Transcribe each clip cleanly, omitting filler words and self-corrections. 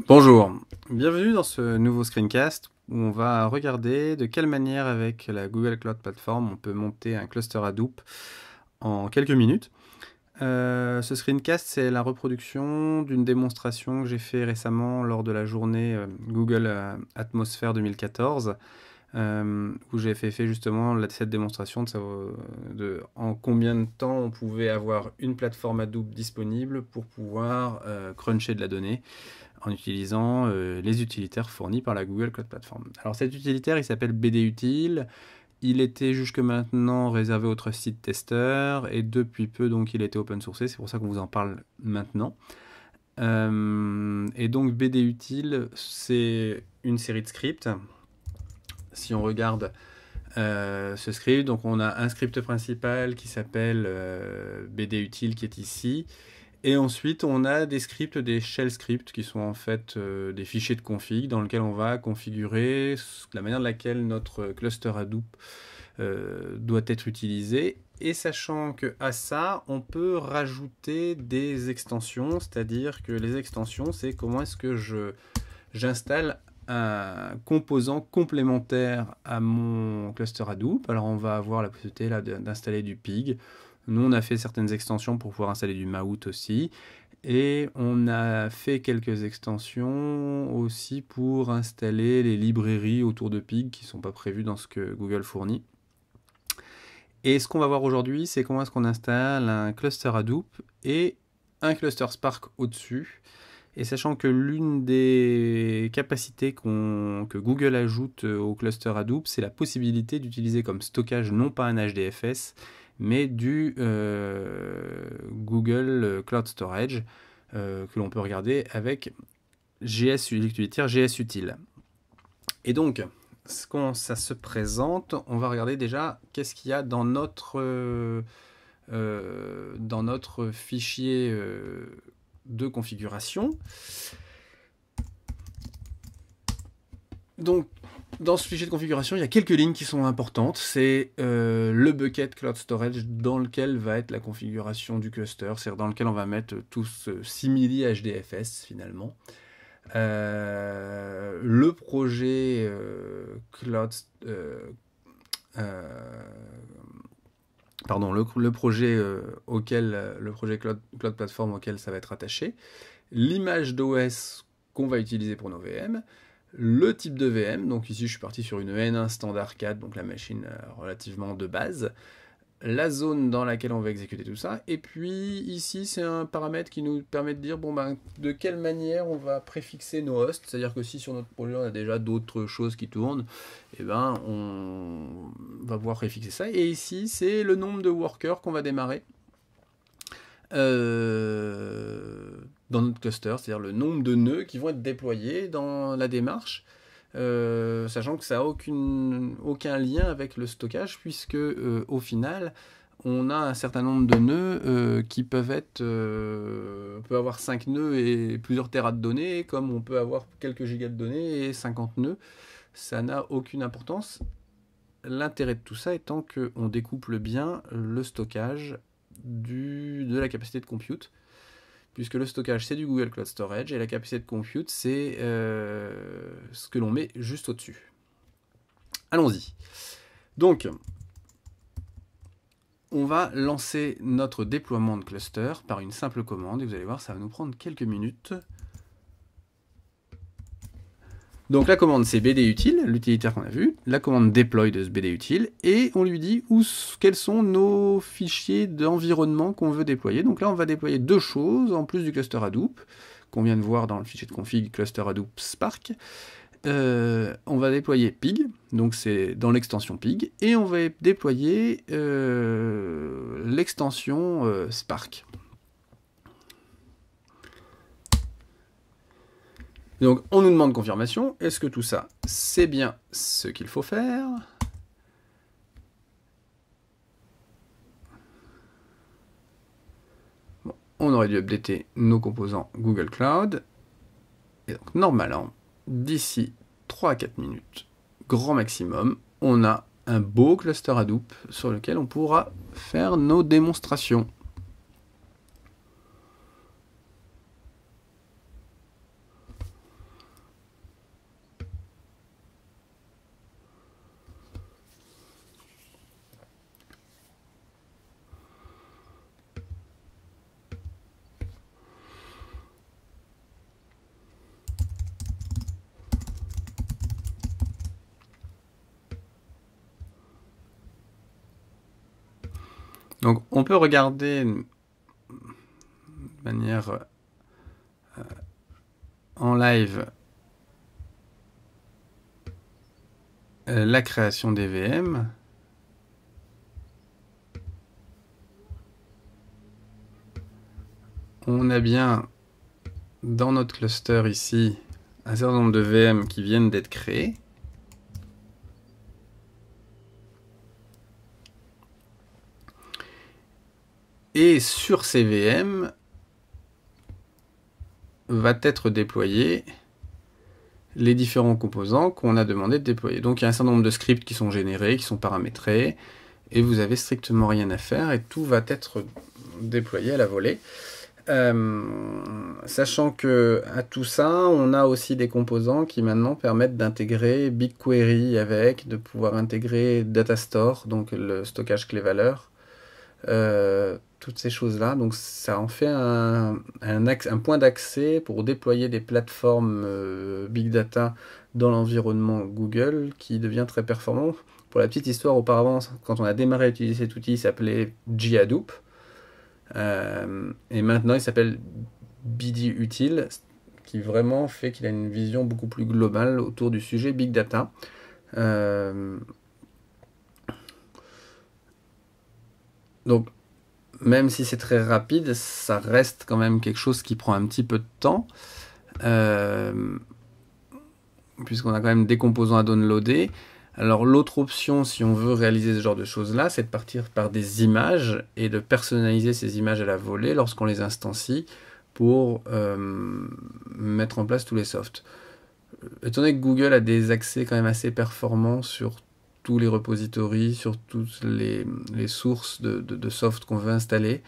Bonjour, bienvenue dans ce nouveau screencast où on va regarder de quelle manière avec la Google Cloud Platform on peut monter un cluster Hadoop en quelques minutes. Ce screencast, c'est la reproduction d'une démonstration que j'ai fait récemment lors de la journée Google Atmosphere 2014 où j'ai fait justement cette démonstration de en combien de temps on pouvait avoir une plateforme Hadoop disponible pour pouvoir cruncher de la donnée en utilisant les utilitaires fournis par la Google Cloud Platform. Alors cet utilitaire, il s'appelle BDutil. Il était jusque maintenant réservé au Trusted Tester et depuis peu, donc, il était open sourcé. C'est pour ça qu'on vous en parle maintenant. Et donc BDutil, c'est une série de scripts. Si on regarde ce script, donc on a un script principal qui s'appelle BDutil qui est ici. Et ensuite, on a des scripts, des shell scripts, qui sont en fait des fichiers de config dans lesquels on va configurer la manière de laquelle notre cluster Hadoop doit être utilisé. Et sachant qu'à ça, on peut rajouter des extensions, c'est-à-dire que les extensions, c'est comment est-ce que j'installe un composant complémentaire à mon cluster Hadoop. Alors on va avoir la possibilité là d'installer du pig. Nous, on a fait certaines extensions pour pouvoir installer du Maout aussi. Et on a fait quelques extensions aussi pour installer les librairies autour de Pig qui ne sont pas prévues dans ce que Google fournit. Et ce qu'on va voir aujourd'hui, c'est comment est-ce qu'on installe un cluster Hadoop et un cluster Spark au-dessus. Et sachant que l'une des capacités que Google ajoute au cluster Hadoop, c'est la possibilité d'utiliser comme stockage non pas un HDFS, mais du Google Cloud Storage que l'on peut regarder avec l'utilitaire GSUtil. Et donc, quand ça se présente, on va regarder déjà qu'est-ce qu'il y a dans notre fichier de configuration. Donc, dans ce fichier de configuration, il y a quelques lignes qui sont importantes. C'est le bucket Cloud Storage dans lequel va être la configuration du cluster, c'est-à-dire dans lequel on va mettre tout ce simili HDFS finalement. Le projet Cloud... pardon, le projet le projet Cloud Platform auquel ça va être attaché, l'image d'OS qu'on va utiliser pour nos VM, le type de VM, donc ici je suis parti sur une N1 standard 4, donc la machine relativement de base, la zone dans laquelle on va exécuter tout ça, et puis ici c'est un paramètre qui nous permet de dire de quelle manière on va préfixer nos hosts, c'est-à-dire que si sur notre projet on a déjà d'autres choses qui tournent, et on va pouvoir préfixer ça, et ici c'est le nombre de workers qu'on va démarrer dans notre cluster, c'est-à-dire le nombre de nœuds qui vont être déployés dans la démarche, sachant que ça n'a aucun lien avec le stockage, puisque au final, on a un certain nombre de nœuds qui peuvent être... on peut avoir 5 nœuds et plusieurs téras de données, comme on peut avoir quelques gigas de données et 50 nœuds. Ça n'a aucune importance. L'intérêt de tout ça étant qu'on découple bien le stockage de la capacité de compute, puisque le stockage c'est du Google Cloud Storage et la capacité de compute c'est ce que l'on met juste au-dessus. Allons-y. Donc, on va lancer notre déploiement de cluster par une simple commande et vous allez voir, ça va nous prendre quelques minutes. Donc la commande c'est BDutil, l'utilitaire qu'on a vu, la commande deploy de ce BDutil, et on lui dit quels sont nos fichiers d'environnement qu'on veut déployer. Donc là on va déployer deux choses en plus du cluster Hadoop, qu'on vient de voir dans le fichier de config cluster Hadoop Spark. On va déployer Pig, donc c'est dans l'extension Pig, et on va déployer l'extension Spark. Donc on nous demande confirmation, est-ce que tout ça c'est bien ce qu'il faut faire? Bon, on aurait dû updater nos composants Google Cloud, et donc normalement, d'ici 3 à 4 minutes, grand maximum, on a un beau cluster Hadoop sur lequel on pourra faire nos démonstrations. Donc on peut regarder de manière en live la création des VM. On a bien dans notre cluster ici un certain nombre de VM qui viennent d'être créés. Et sur ces VM va être déployé les différents composants qu'on a demandé de déployer. Donc il y a un certain nombre de scripts qui sont générés, qui sont paramétrés, et vous avez strictement rien à faire, et tout va être déployé à la volée. Sachant que à tout ça, on a aussi des composants qui maintenant permettent d'intégrer BigQuery avec, de pouvoir intégrer Datastore, donc le stockage clé-valeur, toutes ces choses-là. Donc ça en fait un point d'accès pour déployer des plateformes Big Data dans l'environnement Google qui devient très performant. Pour la petite histoire, auparavant, quand on a démarré à utiliser cet outil, il s'appelait Ghadoop. Et maintenant, il s'appelle BD Utile, qui vraiment fait qu'il a une vision beaucoup plus globale autour du sujet Big Data. Donc, même si c'est très rapide, ça reste quand même quelque chose qui prend un petit peu de temps, puisqu'on a quand même des composants à downloader. Alors l'autre option, si on veut réaliser ce genre de choses-là, c'est de partir par des images et de personnaliser ces images à la volée lorsqu'on les instancie pour mettre en place tous les softs. Étant donné que Google a des accès quand même assez performants sur tous les repositories, sur toutes les sources de soft qu'on veut installer,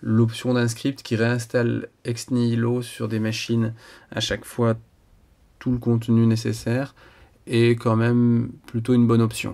l'option d'un script qui réinstalle ex nihilo sur des machines à chaque fois tout le contenu nécessaire est quand même plutôt une bonne option.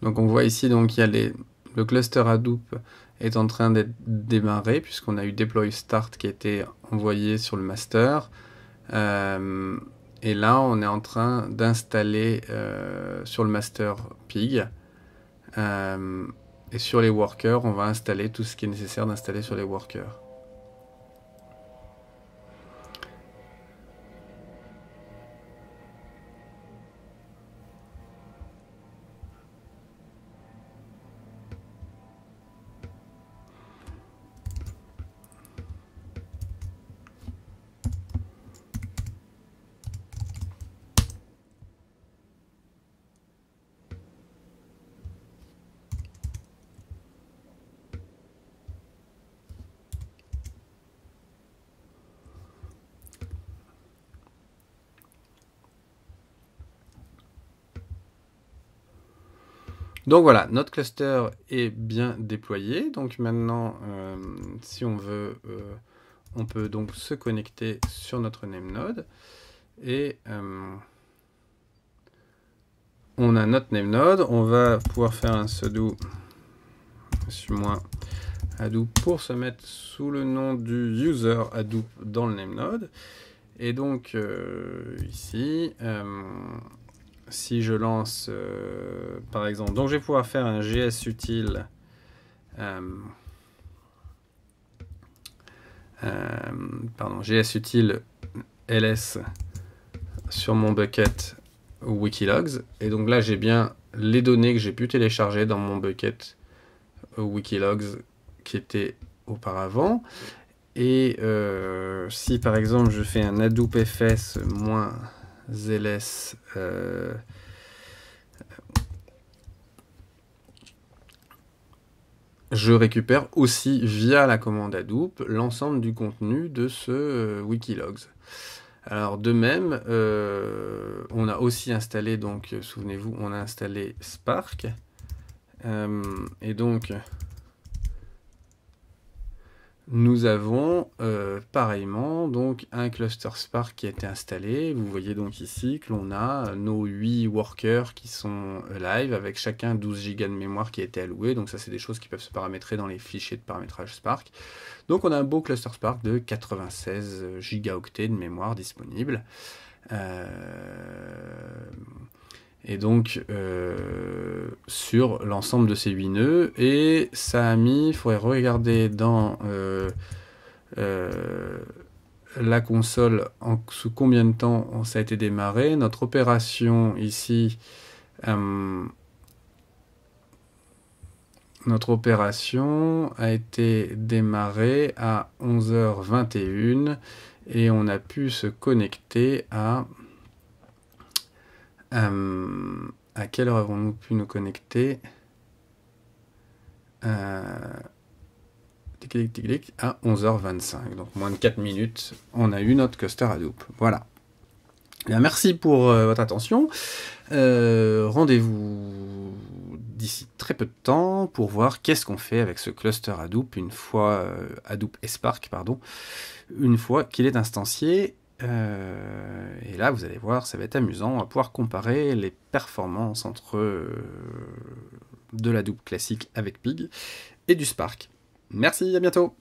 Donc on voit ici donc il y a le cluster Hadoop est en train d'être démarré puisqu'on a eu deploy start qui a été envoyé sur le master. Et là on est en train d'installer sur le master Pig. Et sur les workers, on va installer tout ce qui est nécessaire d'installer sur les workers. Donc voilà, notre cluster est bien déployé. Donc maintenant, si on veut, on peut donc se connecter sur notre Nemenode. Et on a notre Nemenode. On va pouvoir faire un sudo -Hadoop pour se mettre sous le nom du user Hadoop dans le Nemenode. Et donc ici... si je lance, par exemple, donc je vais pouvoir faire un GSUtil GSUtil ls sur mon bucket Wikilogs. Et donc là, j'ai bien les données que j'ai pu télécharger dans mon bucket Wikilogs qui était auparavant. Et si par exemple je fais un Hadoop fs -ls je récupère aussi via la commande Hadoop l'ensemble du contenu de ce Wikilogs. Alors de même, on a aussi installé, donc souvenez-vous, on a installé Spark. Et donc, nous avons pareillement donc un cluster Spark qui a été installé. Vous voyez donc ici que l'on a nos 8 workers qui sont live avec chacun 12 Go de mémoire qui a été alloué. Donc ça, c'est des choses qui peuvent se paramétrer dans les fichiers de paramétrage Spark. Donc on a un beau cluster Spark de 96 gigaoctets de mémoire disponible. Et donc sur l'ensemble de ces 8 nœuds, et ça a mis, il faudrait regarder dans la console sous combien de temps ça a été démarré. Notre opération ici, notre opération a été démarrée à 11h21 et on a pu se connecter à quelle heure avons-nous pu nous connecter à 11h25. Donc moins de 4 minutes, on a eu notre cluster Hadoop. Voilà. Bien, merci pour votre attention. Rendez-vous d'ici très peu de temps pour voir qu'est-ce qu'on fait avec ce cluster Hadoop une fois Hadoop et Spark, pardon, une fois qu'il est instancié. Et là, vous allez voir, ça va être amusant. On va pouvoir comparer les performances entre de l'Hadoop classique avec Pig et du Spark. Merci, à bientôt!